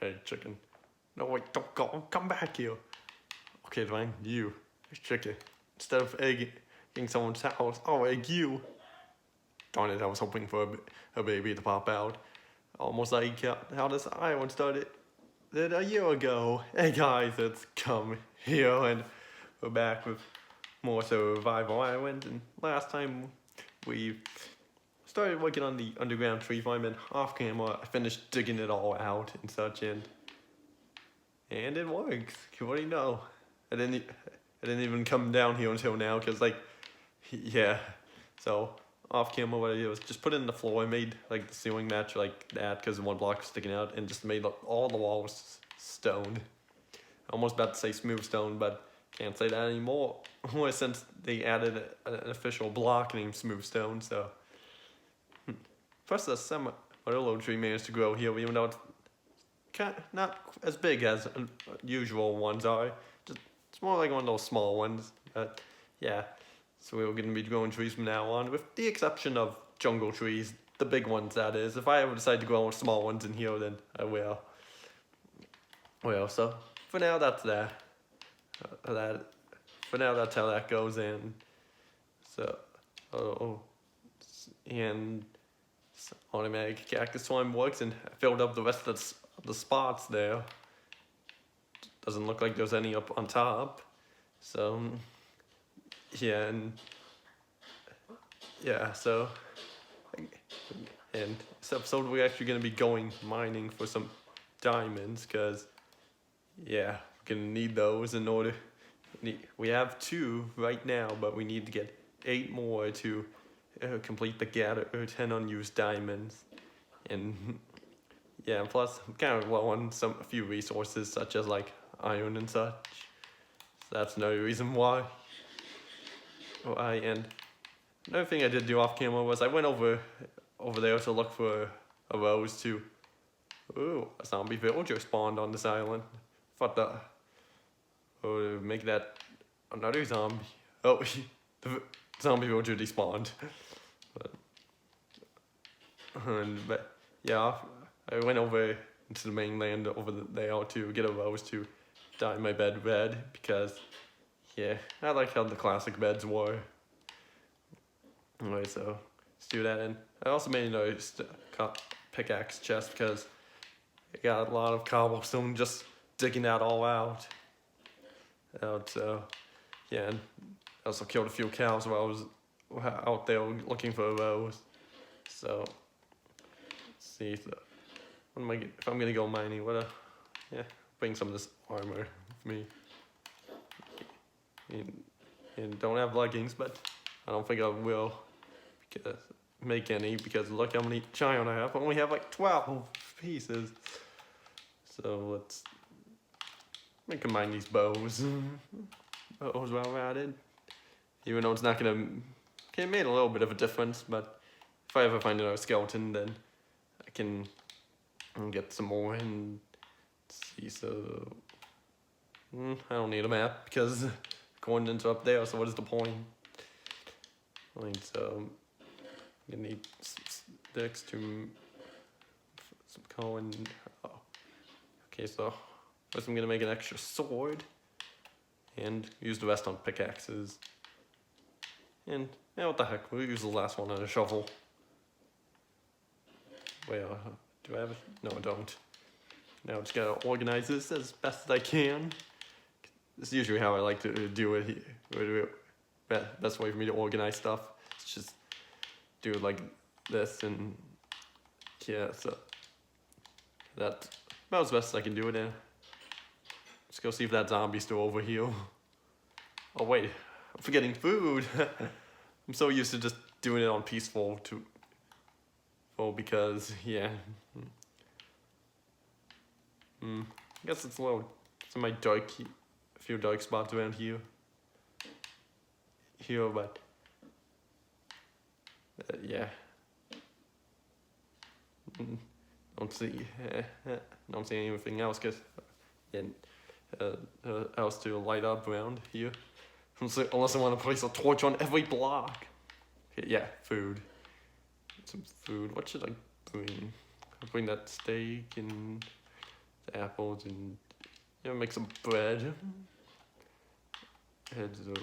Hey, chicken. No, wait, don't go. Come back here. Okay, fine. You, chicken. Instead of egging someone's house, I'll egg you. Darn it, I was hoping for a baby to pop out. Almost like how this island started a year ago. Hey guys, it's come here, and we're back with more Survival Island. And last time we started working on the underground tree farm, and off camera I finished digging it all out and such, and it works. What do you know? I didn't even come down here until now, cause like, yeah. So off camera, what I did was just put it in the floor. I made like the ceiling match like that, cause one block was sticking out, and just made all the walls stone. Almost about to say smooth stone, but can't say that anymore. Since they added an official block named smooth stone. So first, the semi-little tree managed to grow here, even though it's not as big as usual ones are. It's more like one of those small ones. But yeah, so we're going to be growing trees from now on, with the exception of jungle trees, the big ones that is. If I ever decide to grow small ones in here, then I will. Well, so for now that's that. For now that's how that goes in. So, and automatic cactus slime works, and I filled up the rest of the spots there. Doesn't look like there's any up on top. So yeah, and yeah, so and this episode we're actually gonna be going mining for some diamonds, cause yeah, we're gonna need those in order. We have 2 right now, but we need to get 8 more to complete the gather 10 unused diamonds. And yeah, plus I'm kind of low on a few resources such as like iron and such. So that's another reason why. And another thing I did do off camera was I went over there to look for a rose too. Ooh, a zombie villager spawned on this island. Thought make that another zombie. Oh, the zombie villager despawned. But yeah, I went over into the mainland over there to get a rose to dye my bed red, because yeah, I like how the classic beds were. Anyway, so let's do that. And I also made another pickaxe chest because I got a lot of cobblestone just digging that all out. So yeah, and I also killed a few cows while I was out there looking for a rose. So let's see if I'm gonna go mining. Bring some of this armor with me. And don't have leggings, but I don't think I will make any, because look how many giant I have. I only have like 12 pieces. So let's combine these bows. Bows well added. Even though it's not gonna, it made a little bit of a difference, but if I ever find another skeleton, then I can get some more. And let's see, so I don't need a map because coordinates are up there, so what is the point? So I'm gonna need sticks to some coal. Okay, so first I'm gonna make an extra sword and use the rest on pickaxes. And yeah, what the heck, we'll use the last one on a shovel. Wait, do I have it? No, I don't. Now I just gotta organize this as best as I can. This is usually how I like to do it. Best way for me to organize stuff. It's just do it like this, and yeah, so that's about as best as I can do it in. Let's go see if that zombie's still over here. Oh wait, I'm forgetting food. I'm so used to just doing it on peaceful because yeah. I guess it's a my a few dark spots around here. But yeah. Don't see anything else else to light up around here, unless I want to place a torch on every block. Okay, yeah, food. Some food. What should I bring? I'll bring that steak and the apples and make some bread. Heads up.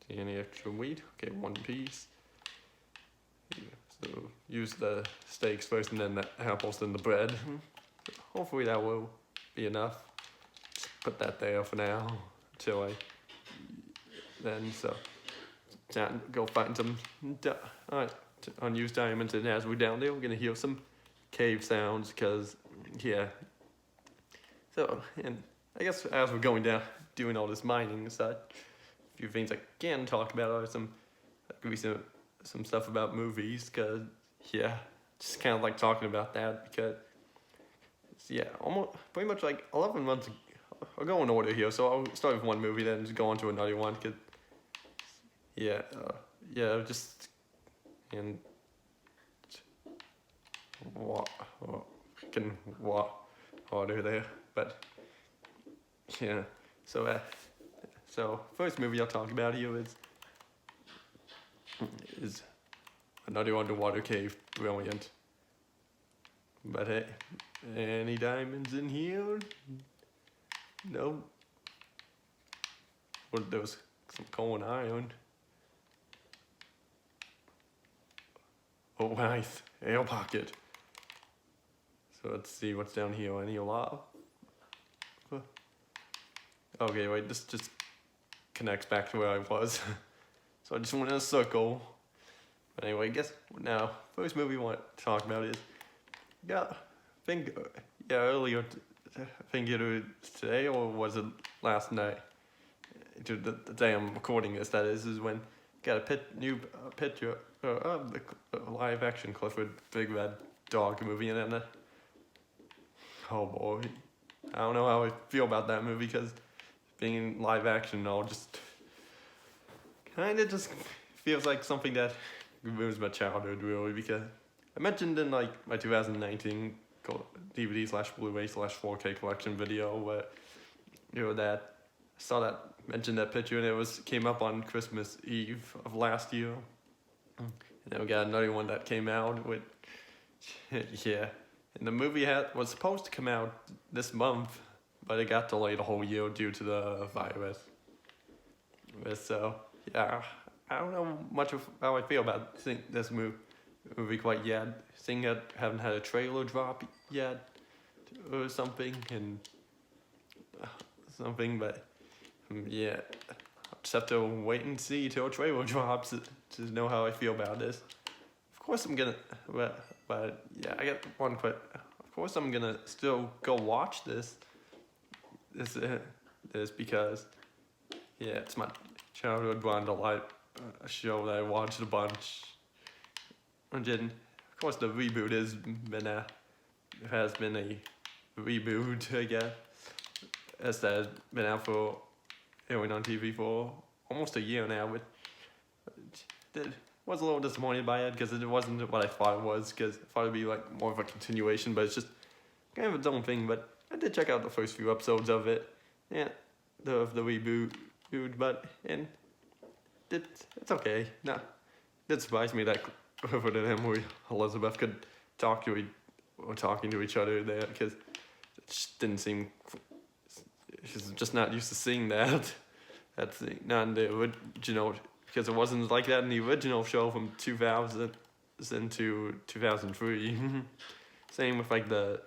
Any extra wheat? Okay, 1 piece. Yeah, so use the steaks first and then the apples, then the bread. Hopefully that will be enough. Just put that there for now until I then go find some unused diamonds, and as we're down there we're gonna hear some cave sounds because yeah. So and I guess as we're going down doing all this mining and such, a few things I can talk about are some stuff about movies because yeah, just kind of like talking about that because yeah, almost pretty much like 11 months ago. I'll go in order here, so I'll start with one movie, then just go on to another one. Cause yeah, just and what can order there, but yeah. So first movie I'll talk about here is another underwater cave. Brilliant. But hey, any diamonds in here? No. Well, there was some coal and iron. Oh, nice. Air pocket. So let's see what's down here. Any lava? Okay, wait, this just connects back to where I was. So I just went in a circle. But anyway, I guess now, first movie I want to talk about is, earlier, I think it was today or was it last night? The day I'm recording this, that is when got a new picture of the live action Clifford Big Red Dog movie, and then oh boy, I don't know how I feel about that movie because being in live action all just kind of just feels like something that ruins my childhood really, because I mentioned in like my 2019 DVD/Blu-ray/4K collection video where that I saw that mentioned that picture and it came up on Christmas Eve of last year, and then we got another one that came out with yeah, and the movie was supposed to come out this month, but it got delayed a whole year due to the virus. So yeah, I don't know much of how I feel about this movie quite yet. Seeing that I haven't had a trailer drop yet or something, but yeah, I'll just have to wait and see till a trailer drops to know how I feel about this. Of course I'm gonna, but yeah, I got one quick. Of course I'm gonna still go watch this because yeah, it's my childhood Wonderlight show that I watched a bunch. And then, of course, the reboot has been a reboot, I guess. As that has been out for airing on TV for almost a year now, but was a little disappointed by it because it wasn't what I thought it was. Because I thought it'd be like more of a continuation, but it's just kind of its own thing. But I did check out the first few episodes of it, yeah, the reboot, but and it's okay. No, it did surprise me that Clifford and Elizabeth could talking to each other there, because it just didn't seem. She's just not used to seeing that. That's not in the original, because it wasn't like that in the original show from 2000 to 2003. Same with like the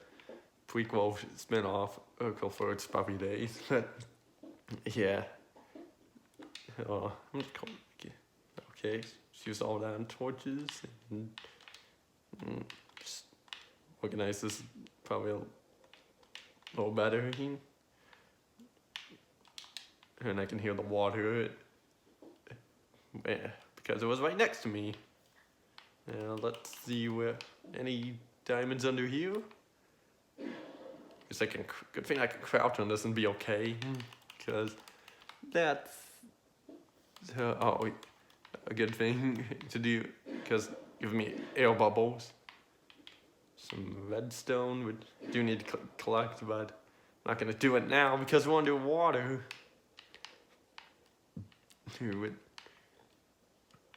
prequel spin-off, Clifford's Puppy Days. Yeah. Okay, just use all that on torches and just organize this probably a little better. And I can hear the water, because it was right next to me. Now let's see where any diamonds under here. Good thing I can crouch on this and be okay, because that's a good thing to do, because give me air bubbles. Some redstone we do need to collect, but I'm not gonna do it now because we're underwater.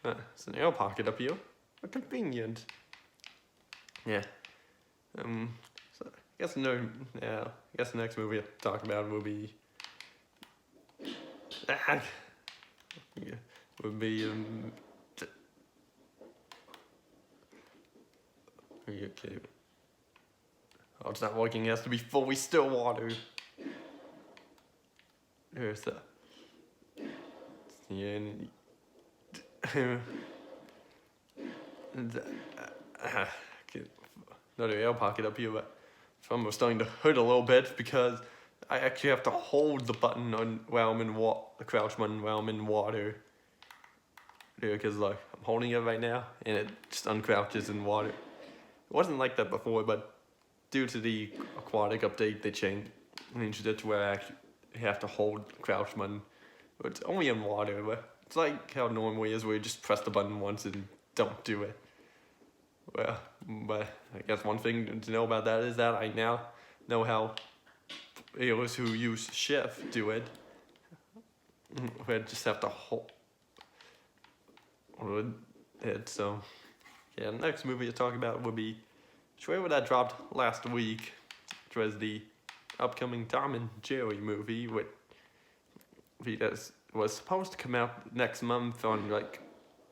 It's an air pocket up here. How convenient. Yeah. So I guess the next movie I'll talk about will be. Ah, yeah, would be okay. Oh, it's not working. It has to be fully still water. There's the. Yeah. Another air pocket up here, but I'm starting to hurt a little bit because I actually have to hold the button on while I'm in the crouch button while I'm in water. Because like I'm holding it right now and it just uncrouches in water. It wasn't like that before, but due to the aquatic update, they changed it to where I actually have to hold crouch button. But it's only in water, but it's like how it normally is, where you just press the button once and don't do it. Well, but I guess one thing to know about that is that I now know how players who use Shift do it. We just have to hold it. So, yeah, the next movie to talk about would be a trailer that dropped last week, which was the upcoming Tom and Jerry movie, which was supposed to come out next month on like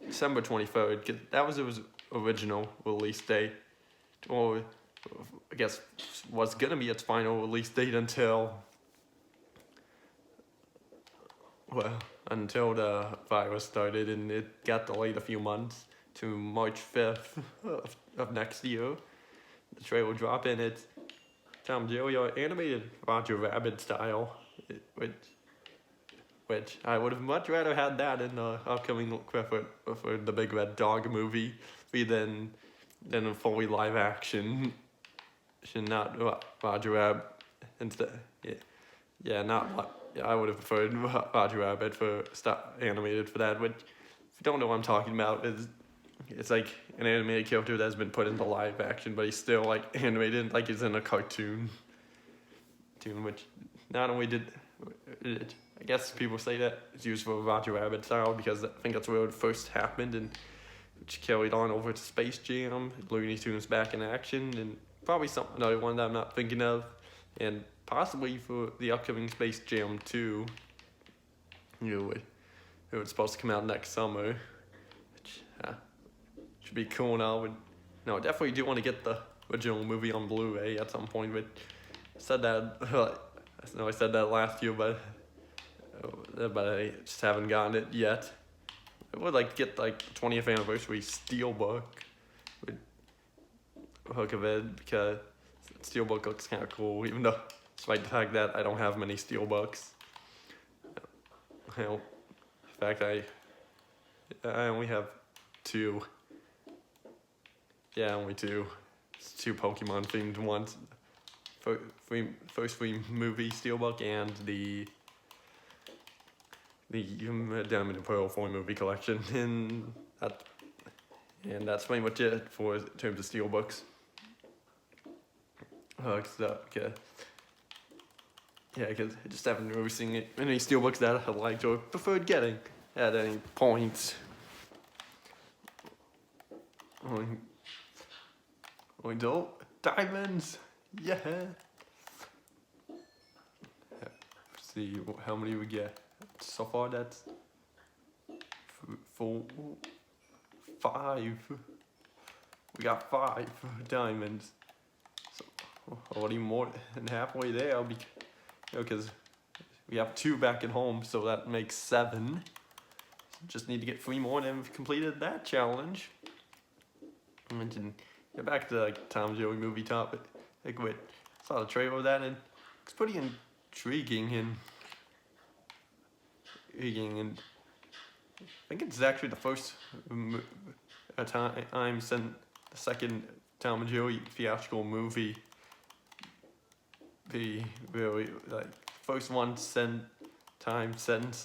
December 23rd. Cause that was his original release date, or I guess was gonna be its final release date until the virus started, and it got delayed a few months to March 5th of next year. The trailer will drop, and it's Tom and Jerry are animated Roger Rabbit style, which I would have much rather had that in the upcoming for the Big Red Dog movie than a fully live action. Should not Roger Rabbit instead. I would have preferred Roger Rabbit for animated for that. Which, if you don't know what I'm talking about, it's like an animated character that's been put into live action, but he's still like animated like he's in a cartoon. Which not only did it, I guess people say that it's used for Roger Rabbit style because I think that's where it first happened, and which carried on over to Space Jam, Looney Tunes Back in Action, and probably another one that I'm not thinking of, and possibly for the upcoming Space Jam 2. It was supposed to come out next summer, which should be cool now. I definitely do want to get the original movie on Blu-ray at some point, but I said that, I know I said that last year, but I just haven't gotten it yet. I would like to get like the 20th anniversary steelbook with hook of it, because steelbook looks kind of cool, even though despite the fact that I don't have many steelbooks. In fact, I only have two. Yeah, only two. It's two Pokemon themed ones. First three movie steelbook and the Diamond and Pearl 4 movie collection, and that's pretty much it for in terms of steelbooks. Because I just haven't really seen any steelbooks that I liked or preferred getting at any point. We don't diamonds, yeah. Let's see how many we get. So far, that's 5. We got 5 diamonds. So already more than halfway there, because we have 2 back at home, so that makes 7. Just need to get 3 more, and we've completed that challenge. And then get back to like Tom and Jerry movie topic. Saw the trailer of that, and it's pretty intriguing and I think it's actually the first time since the second Tom and Jerry theatrical movie. The really like first one since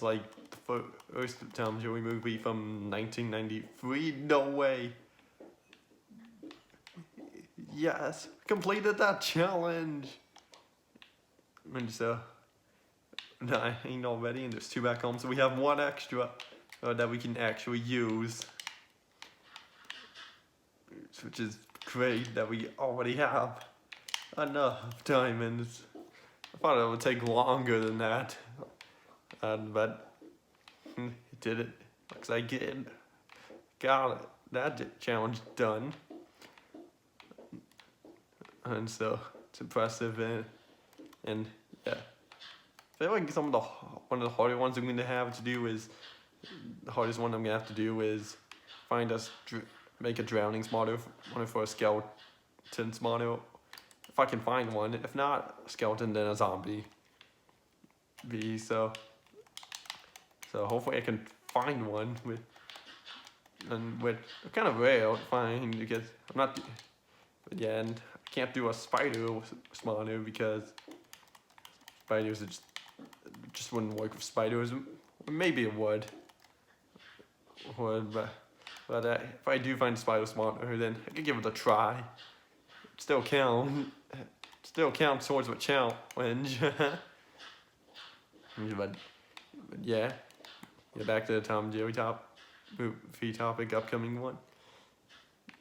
like the first Tom and Jerry movie from 1993. No way. Yes, completed that challenge. And so 9 already, and there's 2 back home, so we have 1 extra that we can actually use, which is great that we already have. enough diamonds. I thought it would take longer than that, but it did it. Looks like it. Got it. That challenge done. And so it's impressive, and yeah. I feel like one of the harder ones I'm gonna have to do is the hardest one I'm gonna have to do is make a drowning spawner for a skeleton spawner. If I can find one. If not a skeleton, then a zombie. So hopefully I can find one with kind of rare to find because I'm not. But yeah, and I can't do a spider spawner because spiders just wouldn't work with spiders. Maybe it would, but if I do find a spider spawner, then I could give it a try. Still counts towards a challenge. but yeah, back to the Tom and Jerry movie topic, upcoming one.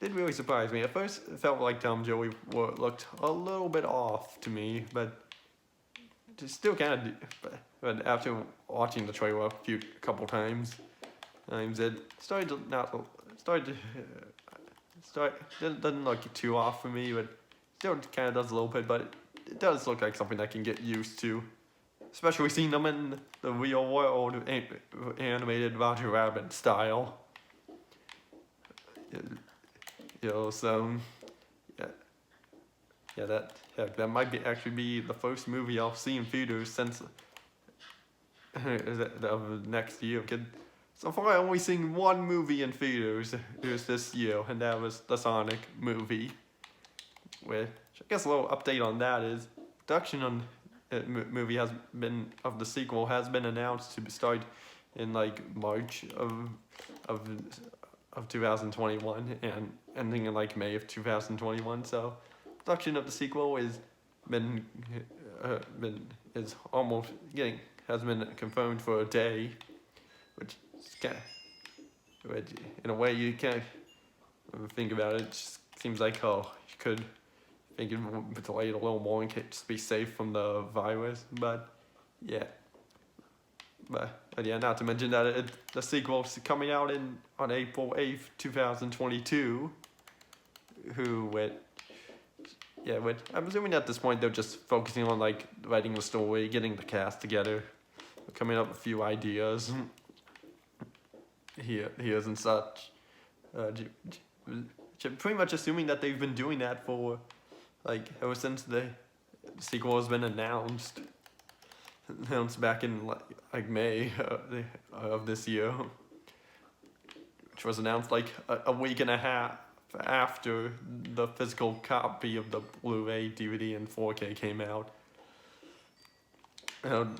Did really surprise me. At first, it felt like Tom and Jerry looked a little bit off to me, but it still kind of. But after watching the trailer a couple times, it doesn't look too off for me, but still kind of does a little bit. But it does look like something I can get used to, especially seeing them in the real world animated Roger Rabbit style. So that might actually be the first movie I'll see in theaters since of next year. So far, I've only seen one movie in theaters this year, and that was the Sonic movie. Which I guess a little update on that is production on movie of the sequel has been announced to start in like March of 2021 and ending in like May of 2021. So production of the sequel has been confirmed for a day, which in a way you can't think about it. It just seems like you could think it delay it a little more and just be safe from the virus, but yeah. But yeah, not to mention that the sequel is coming out on April 8th, 2022. I'm assuming at this point they're just focusing on like writing the story, getting the cast together, coming up with a few ideas. Here's and such. Pretty much assuming that they've been doing that for like ever since the sequel has been announced back in like May of this year, which was announced like a week and a half after the physical copy of the Blu-ray, DVD, and 4K came out. And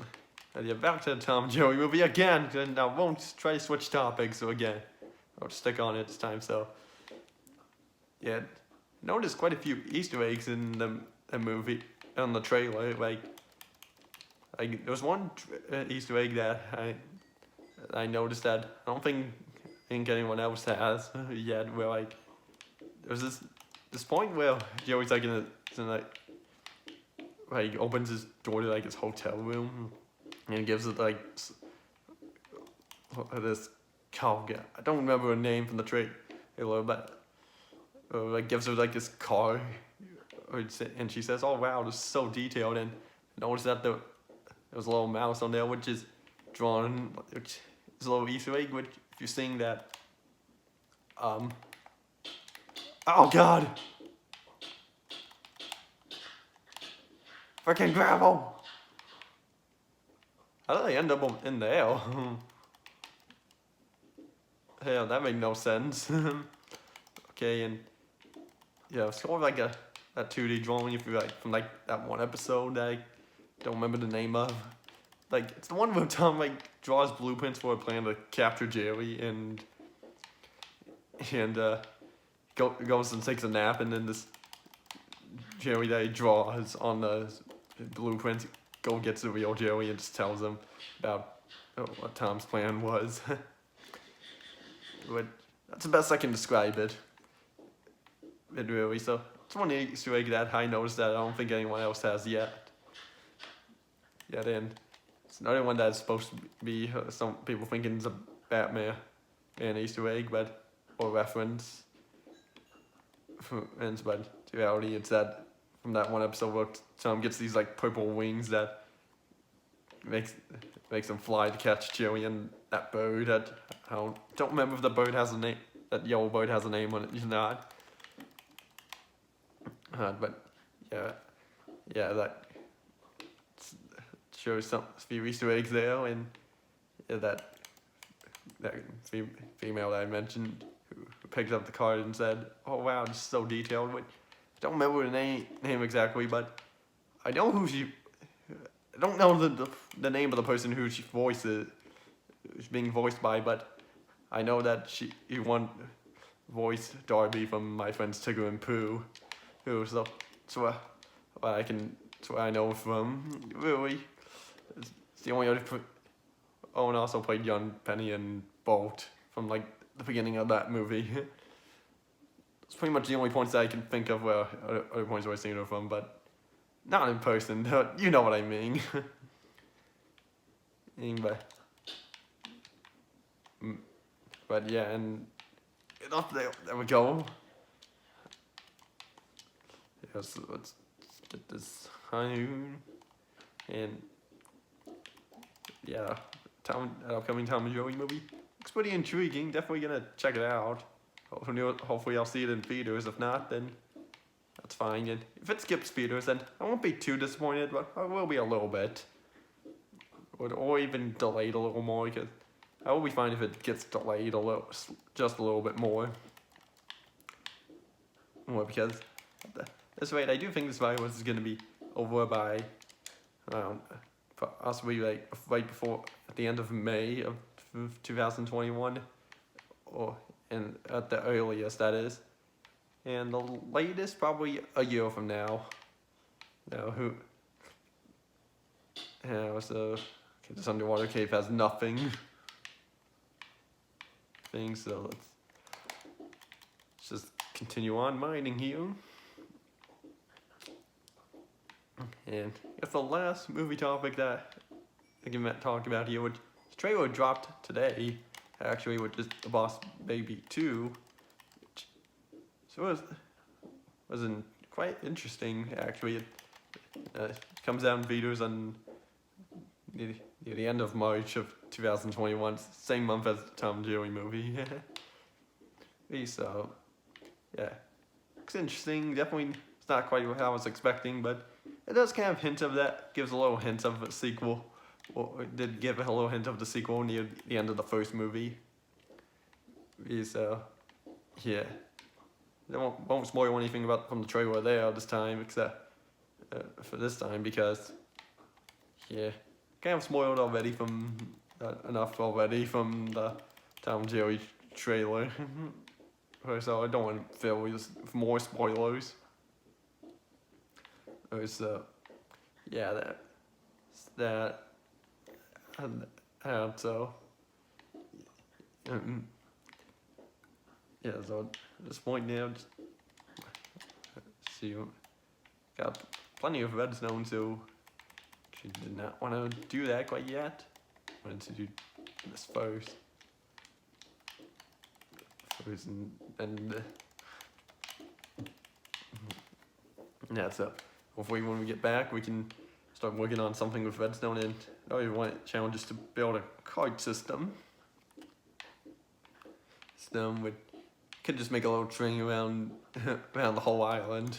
yeah, back to the Tom and Jerry movie again, and I won't try to switch topics, so again, I'll stick on it this time. So yeah, noticed quite a few Easter eggs in the movie, on the trailer. Like there was one Easter egg that I noticed that I don't think anyone else has yet. Where like there's this point where Joey's like like opens his door to like his hotel room and gives it like this cow. I don't remember her name from the trailer, but like gives her like this car, and she says, "Oh wow, this is so detailed." And notice that there was a little mouse on there, which is drawn, which is a little Easter egg. Which if you're seeing that, oh god, freaking gravel! How did I end up in there? Hell, that made no sense. Okay, and yeah, it's sort of like that 2D drawing if you like from like that one episode that I don't remember the name of. Like it's the one where Tom like draws blueprints for a plan to capture Jerry and goes and takes a nap, and then this Jerry that he draws on the blueprints gets the real Jerry and just tells him about what Tom's plan was. But that's the best I can describe it. Really, so it's one Easter egg that I noticed that I don't think anyone else has yet. Yeah, then it's another one that's supposed to be some people thinking it's a Batman an Easter egg, but or reference. But in reality, it's that from that one episode where Tom gets these like purple wings that makes him fly to catch Joey and that bird. That I don't remember if the bird has a name. That yellow bird has a name on it. It's not. But yeah, that shows some few Easter eggs there, and that female that I mentioned who picked up the card and said, "Oh wow, this is so detailed." But I don't remember the name exactly, but I know who she. I don't know the name of the person who she voices, who's being voiced by, but I know that she voiced Darby from My Friends Tigger and Pooh, so I know from really. It's the only other. Oh, and also played Young Penny and Bolt from like the beginning of that movie. It's pretty much the only points that I can think of where other points where I've seen her from, but not in person. You know what I mean. But yeah, and there we go. Yeah, so let's get this home. And yeah, upcoming Tom and Joey movie. Looks pretty intriguing. Definitely gonna check it out. Hopefully I'll see it in theaters. If not, then that's fine. And if it skips theaters, then I won't be too disappointed, but I will be a little bit. Or even delayed a little more, because I will be fine if it gets delayed just a little bit more. Well, because at this rate, I do think this virus is gonna be over by possibly like right before at the end of May of 2021, and at the earliest that is, and the latest probably a year from now. So this underwater cave has nothing. So let's just continue on mining here. And I guess the last movie topic that I can talk about here, which the trailer dropped today, actually, which is The Boss Baby 2. So it was quite interesting, actually. It comes out in theaters on near the end of March of 2021, same month as the Tom and Jerry movie. So, yeah, it's interesting. Definitely, it's not quite what I was expecting, but it does kind of hint of that. Gives a little hint of a sequel. Well, it did give a little hint of the sequel near the end of the first movie. So, yeah, I won't spoil anything from the trailer there this time, except for this time, because yeah, kind of spoiled already from enough already from the Tom and Jerry trailer. So I don't want to fill with more spoilers. So yeah, that and so yeah. So at this point now, just see, got plenty of redstone, so she did not want to do that quite yet. Wanted to do this first. And yeah, so hopefully when we get back, we can start working on something with redstone. And I want challenges to build a card system. Could just make a little train around the whole island,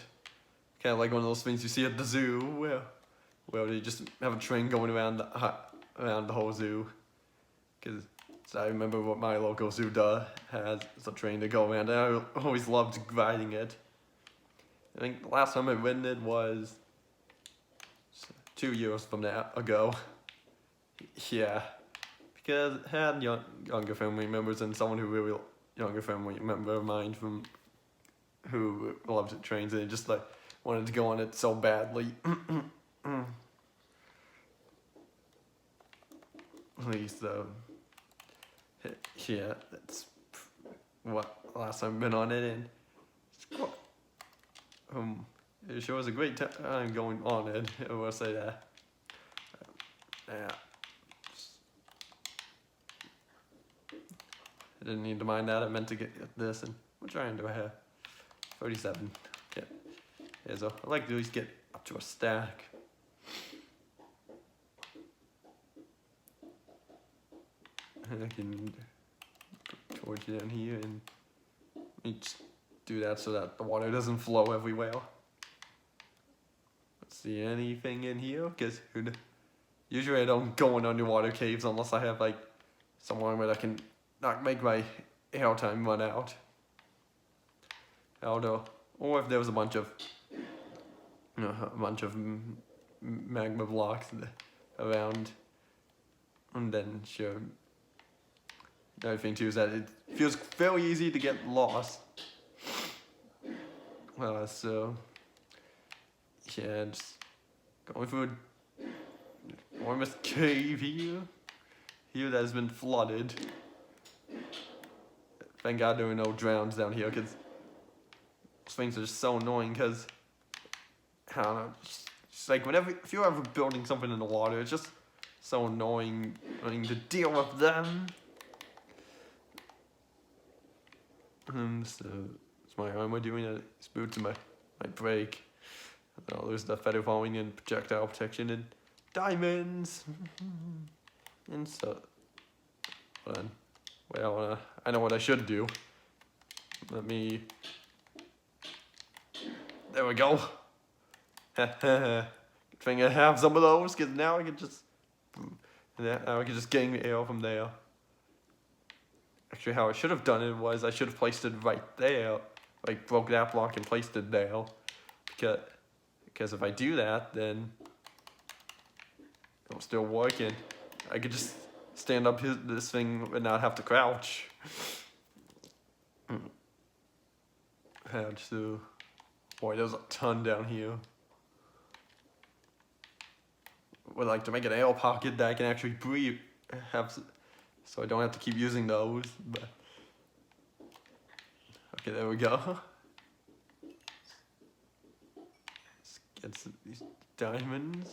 kind of like one of those things you see at the zoo, where they just have a train going around the whole zoo. Because I remember what my local zoo has a train to go around, and I always loved riding it. I think the last time I ridden it was 2 years from ago. Yeah, because I had younger family members and someone who really younger family member of mine who loved trains, and just like wanted to go on it so badly. At least yeah, that's what last time I've been on it, and It sure was a great time going on it, I will say that. Yeah. I didn't need to mind that, I meant to get this, and what iron do I have? 37. Okay. Yeah, so I like to at least get up to a stack. And I can put a torch down here and just do that so that the water doesn't flow everywhere. Let's see anything in here, because usually I don't go in underwater caves unless I have like somewhere where I can not make my air time run out. Or if there was a bunch of magma blocks around, and then sure. Another thing too is that it feels very easy to get lost. So yeah, just going through an enormous cave here that has been flooded. Thank God there are no drowns down here, because those things are just so annoying, because I don't know, it's like if you're ever building something in the water, it's just so annoying having to deal with them. So it's my armor doing it. These boots might break. Oh, there's the feather falling and projectile protection and diamonds. And so, hold on. Well, I know what I should do. Let me. There we go. Good thing I have some of those, because now I can just. Now I can just gain the air from there. Actually, how I should have done it was I should have placed it right there. Like, broke that block and placed it there. Because if I do that, then it'll still work, and I could just stand up this thing and not have to crouch. Boy, there's a ton down here. Would like to make an air pocket that I can actually breathe, so I don't have to keep using those. But okay, there we go. Let's get these diamonds.